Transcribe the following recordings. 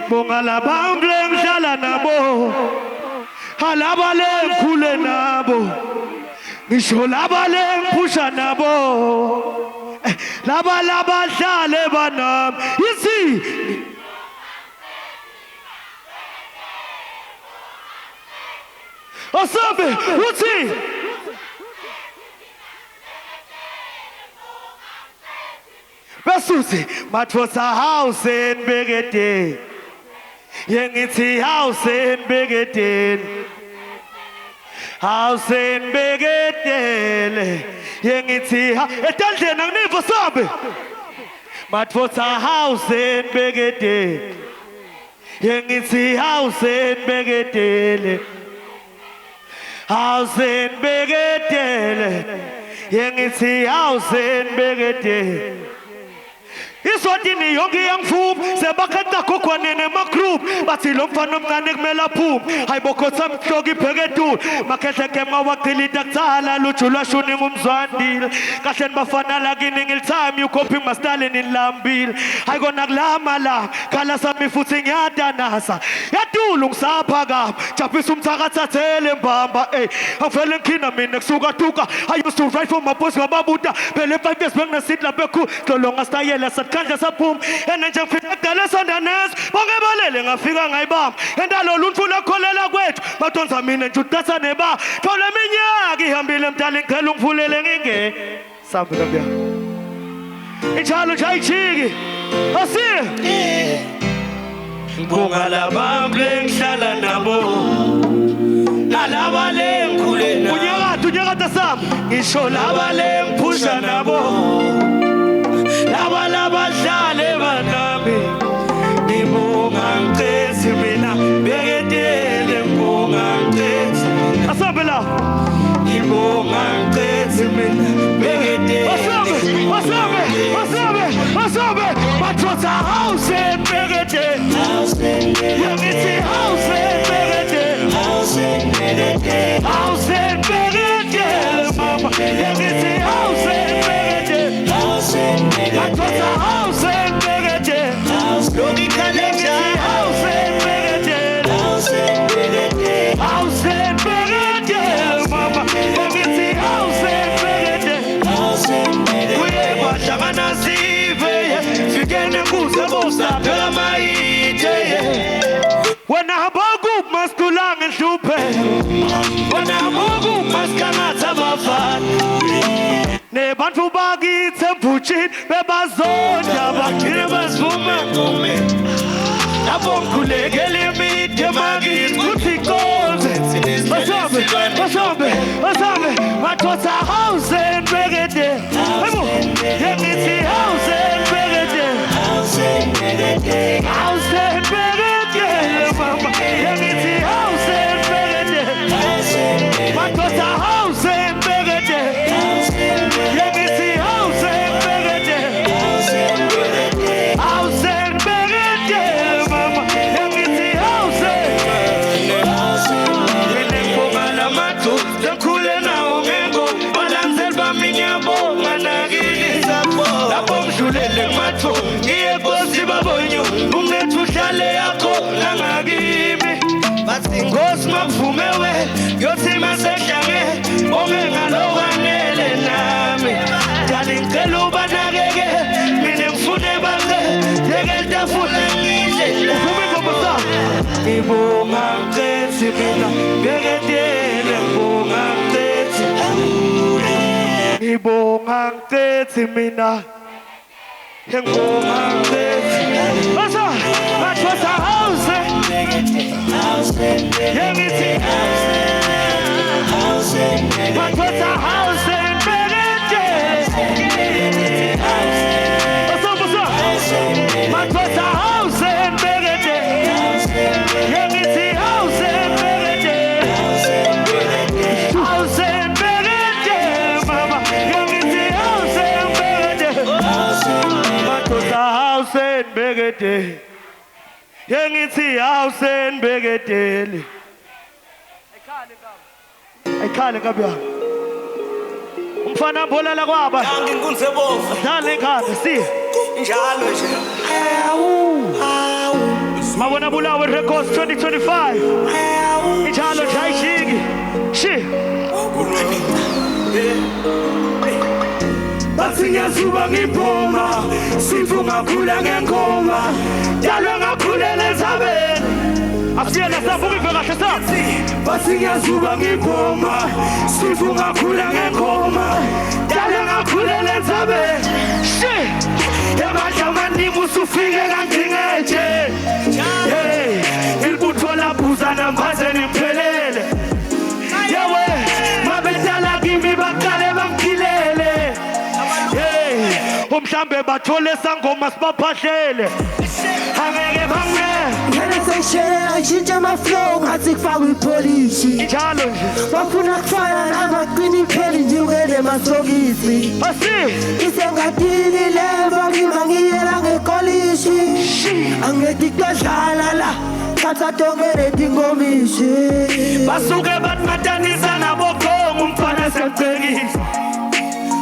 bonga labantu engihlala nabo alaba lengikhule nabo ngisho laba lengiphusha nabo laba labahlale banami yithi Asabe uthi Basuthi matfosa house in Begede Yengithi house in Begede House in Begede Yengithi etandleni anginiva Sabe matfosa house in Begede Yengithi house in Begede House in Begede Yengithi house in Begede Iswatini yonke yangifuma sebakhetha kokwanene ma group bathi lo mfana omncane kumela phuma hayibokhosa mhloki ibhekedu makhehle kema waqilita kutsala lujula shuni ngumzwandile kahle nibafana la kini ngilithami ukhophi mastaleni nilambile hayikona kulama la khala sami futhi ngiyadanasa yadulu ngisapha kapa japhisa umthakathathele mbamba avele ngikhina mina kusuka tuka I used to write for my boys ngababuta phela 5 years benginesit lapha khu lolonga stayela kanje saphuma enenje ngifika dala sandanes bonke balele ngafika ngayibamba endalo luntu lakholela kwethu badonsa mina nje udatha neba thola iminyaka ihambile mdala ngicela ungivulele ngingeke sambe kabya injalo chayijiki asiye ngibonga labantu engihlala nabo nalaba lengikhule nabo unyakata sami ngisho laba lengiphusha nabo laba labahlale banami ngibonga ngicezi mina Begedele ngibonga ngicezi asabe la ngibonga ngicezi mina Begedele asabe mathosa house in Begedele Yengithi house in Begedele house in Begedele mama Yengithi house in Begedele I got a house in Begedele Logi Kalenja house in Begedele house in Begedele mama Yengithi house in Begedele Kuye bashakana sive Fikene kuze bosa phela maite Wena habagu maskulanga nhluphe Wena habagu maskanatha bafana Nebantu bakithi emphutshini bebazonda bagcine bazivuma lapho ngikhulekela imide makithi kuthi konze basambe mathosa house in Begedele Yengithi house in Begedele house in Begedele mama Yengithi house in Begedele mathosa house in Begedele Yengithi house in Begedele house in Begedele mama Yengithi house Ngibonga lamathu ngikhule nawo ngengo balandzeli bami ngiyabonga nakini lapho ngidlulele kumathu ngiye Nkosi babonyo umlethu uhlale yakho nangakimi bathi Nkosi makuvume we yothi masehlange onge ngalokwanele nami njalo ngicela ubanakeke mina ngifune bakhe yekelitafuna ngidle uvume ngoba ngibonga ngicela mina Begedele ngibonga ngicela ngibonga ngicela mina ngibonga ngicela basa mathosa house Yengithi mathosa house in Begedele basa mathosa house in Begedele Yengithi house in Begedele house in Begedele mama Yengithi house in Begedele mathosa house in Begedele Yengithi house in Begedele ayikhale kabya umfana mbolela kwaba nginkunze bovu dale ekhaya si njalo nje awu Mabona Bulawa Records 2025. Ijalo Jaishigi. Shi. Basinyazuba ngipoma, sifunga khula ngengoma, njalo ngakhulela ezabeni. Asiyena sabuki kahle sa. Basinyazuba ngipoma, sifunga khula ngengoma, njalo ngakhulela ezabeni. Shi. Yabadlamani musufike kangcingeje. Hey, ilibuthola buza nambaze niphelele. Yawe, mabetala kimi bakale bangilele. Hey, umhlambe bathole sangoma sibaphahlele. Angeke bange. Ngene seshela ishintshe my flow ngathi kufakwe ipolishi. Njalo nje. Bafuna kufana namaqini pheli nje ungene masokisi. Asi. Isengadini leva ngimangiyela ngekolishi. Angethi kudlala la. Thatha tongere dingomishi. Basuke batmatanisa nabokhonga umfana sembhekisa.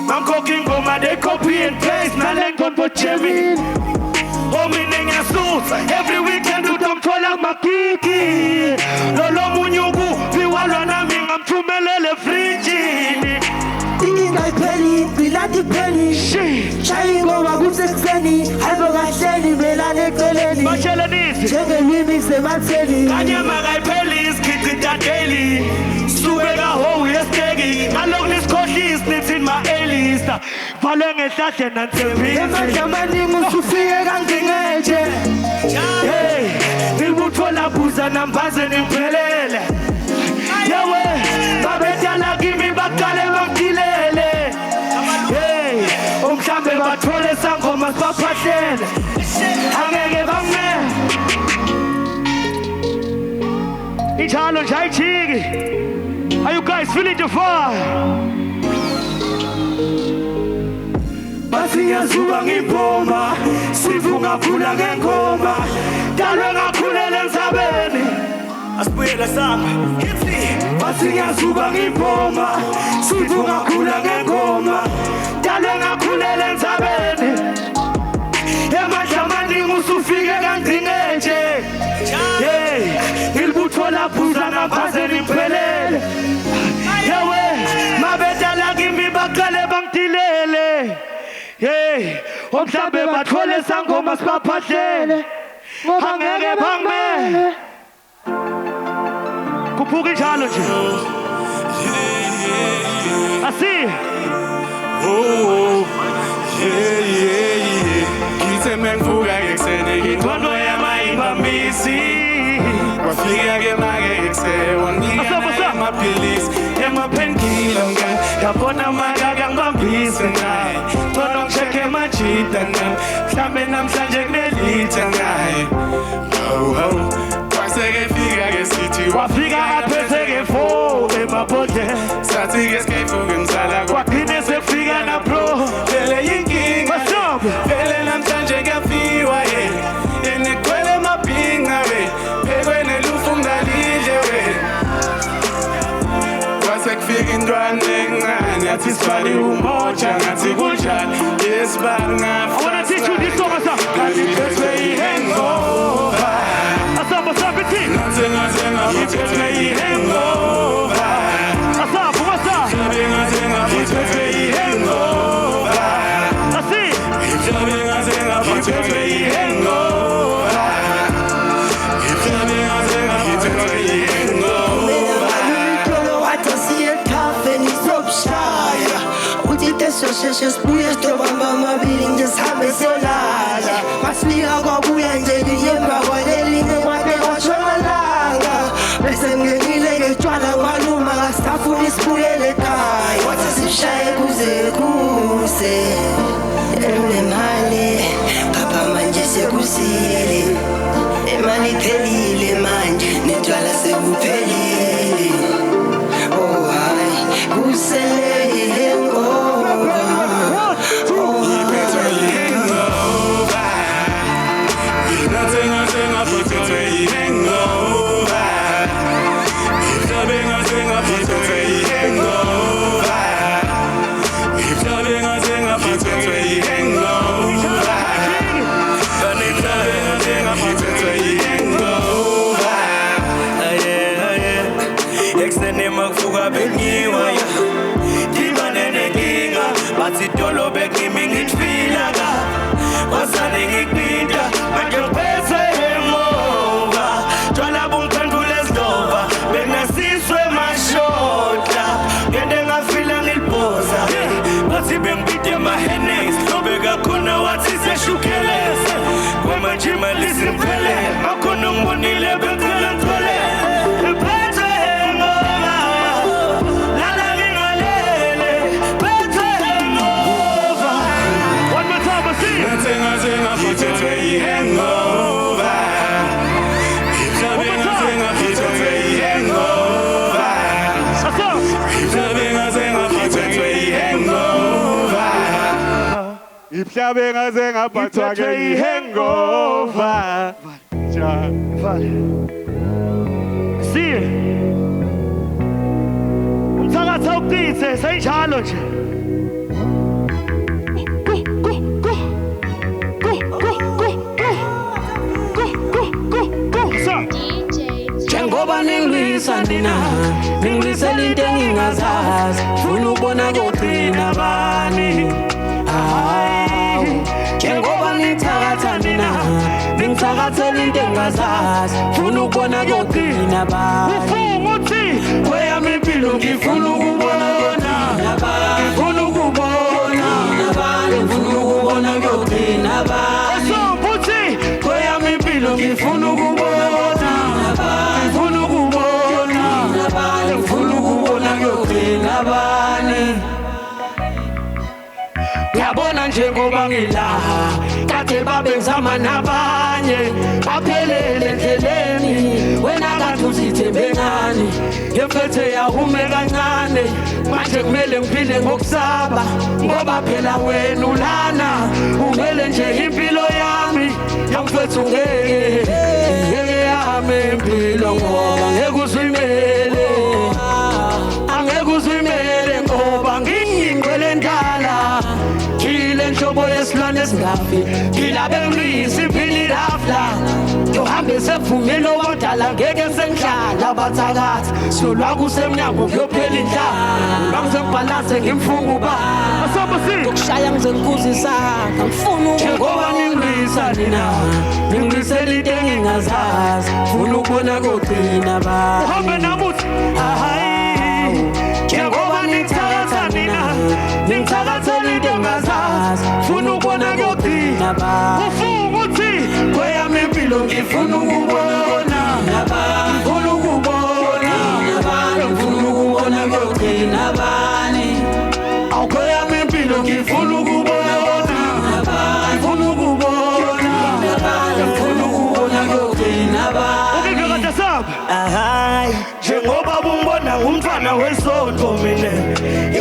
Mankoki ngoma they copy and paste nalengo bochemi. Omine ngiyasusa every weekend utamthola makiki. Lolo munyuku viwalwa nami ngamthumelele frijini. Ingayiphelli bilati pheli. Shaya ngoma kusekuseni hamba kahleni melane eceleni. Bashelenisi Njengelimi sematheni. kanye makayiphelli isikhicita daily. Subeka ho yestegi ngalokhu nisikhohlisi nithi ma elista. Vale ngehlahle nansebisi. Emadlamani musufike kangcingeje. Hey, ilibuthola buza nambaze niphelele. Yawe, babetala kimi bakale bangilele. Hey, umhlambe bathole sangoma sibaphahlele. Angeke bange. Ijalo nje ayijiki. Are you guys feeling the fire? Basinyazuba ngipoma, sifunga khula ngengoma, dalwe ngakhulela emhlabeni. Asibuyele sami. Basinyazuba ngipoma, sifunga khula ngengoma, dalwe ngakhulela emhlabeni. Emadlamani musufike kangcingeje. Hey, ilibuthola buza nambaze niphelele. Yawe, mabetala kimi bakale bangilele. Hey, umhlambe bathole sangoma sibaphahlele. Angeke bange. Kuphuka njalo nje. Asi. Oh, yeah. Kithe mengivuka ekuseni ngikhono yamayibambisi. Wafika ke make ekuseni What's up? amaphilisi emaphenkile ngani yabona makaka ngibambise naye thono ngisheke majida naye mhlambe namhlanje kunelitha naye kwaseke fika ke sithi Wafika aphethe ke fo emabhodle. sathi ke skefuke msala Kwaphinde sefika na bro. vele yinkinga What's up? vele namhlanje kuyafiwa enekwele mabhinga we phekweni lufu ngalidle we kwasekufika intwana encane yathi sibali umoja ngathi kunjani yesibanga I wanna teach you this song, Asaf. ngaliphethwe yihangover Asaf, Asaf, it's it. ngaphethwe yihangover Asaf, what's up? ngaphethwe yihangover Asi. ngaphethwe yihangover Sheshe sibuye sitobamba amabili nje sihambe siyolala masifika kwabuya nje ngiyemva kwalelinye kwade kwashonalanga bese ngenile ngetshwala ngwaluma ngasafuna isibuyele ekhaya wathi sishaye kuze kuse emali papa manje sekusile imali iphelile manje netshwala sekuphelile oh hayi kusele hangover. ekuseni makuvuka bengiwa ya dibane nenkinga bathi dolo bekimi ngitfila ka wasale ngikpinda manje ngiphethe hangover tshwala bungiphendule esidova benginasiswe mashota ngende ngafila ngiliboza bathi bengipite emahenes lobeka khona wathi seshukelese kwamanje imali simphele akhona ngibonile bengicela ngithole ngiphethe hangover lala ngingalele phethe hangover One more time, I see it. Zenga phethwe i-hangover Zenga phethwe i-hangover That's up. Zenga phethwe i-hangover Ihlabe ngaze ngaphathwa ke i-hangover. See it. Umthakathi awuqithe senjalo nje. Go. Njengoba ningilwisa nina ningilwisela into engingazazi funa ukubona kugcina bani njengoba ngithakatha nina ningithakathela into engingazazi funa ukubona kugcina bani Ufunga uthi kweyami impilo ngifuna ukubona yona ngifuna ukubona ngifuna ukubona kugcina bani Somba uthi kweyami impilo ngifuna ukubona ngifuna ukubona kugcina bani ngiyabona njengoba ngila kade babenzama nabanye baphelele endleleni wena kade uzithembe ngani ngemphethe yahume kancane manje kumele ngiphile ngokusaba ngoba phela wena ulana ungele nje impilo yami yamfethu ngeke yami impilo ngoba ngeke uzimele angeke uzimele ngoba ngingcwele ndala kile nhlobo yesilwane esingafi ngilabe ngiyisi philile afla yohambe sevumile wadala ngeke sengihlala abathakathi solwa kusemnyango kuyophela indlala bangizengibhalase ngimfunga uba Somba see ukushaya ngizengikuzisa ngifuna njengoba ningilwisa nina ningilwisela into engingazazi funa ukubona kugcina ba uhambe nami uthi hayi njengoba ningithakatha nina ningithakathela into engingazazi funa ukubona kugcina ba ufunga uthi kweyami impilo ngifuna ukubona ngifuna ukubona ngifuna ukubona kugcina bani awukweyami impilo ngifuna ukubona ngifuna ukubona ngifuna ukubona kugcina bani Ukike kade saba Hayi njengoba bumbona ngumntwana wesonto mina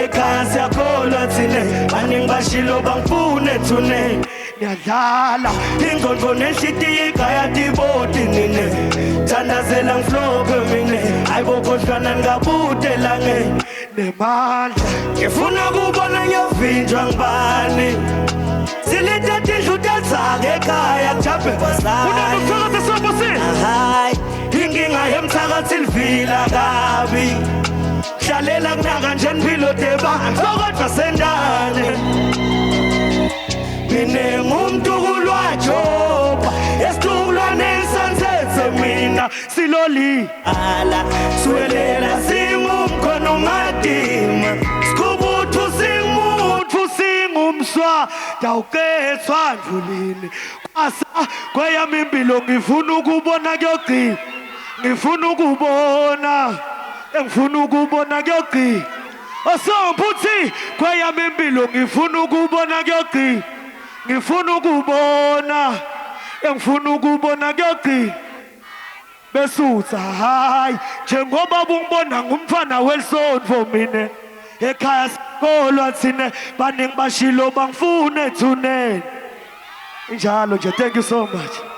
ekhaya siyakholwa thine baningi bashilo bangifune thune Ngiyadlala ingqondo nenhlitiyo ikhaya tiboti nine thandazela ngiflophe mina ayibokhohlwana ngikabude lange nemandla ngifuna kubona ngiyovinjwa ngibani silithe tindlu tezake ekhaya kujabe kwasani Unomthakathi Somba see hayi inkinga yemthakathi livila kabi hlalela kunaka nje impilo deba sokodwa sendane mina ngumuntu kulwajoba esitukulwaneni sansethe mina siloli ala swelela singumkhono ngadima sikubuthu Muthu singumswa dawukethwa ndlulini kwasa kweyami impilo ngifuna ukubona kuyogcina ngifuna ukubona engifuna ukubona kuyogcina Somba uthi kweyami impilo ngifuna ukubona kuyogcina ngifuna ukubona engifuna ukubona kuyogcina besutha hayi njengoba bungibona ngumfana welisonto mina ekhaya sikholwa thine baningi bashilo bangifune thunene injalo nje thank you so much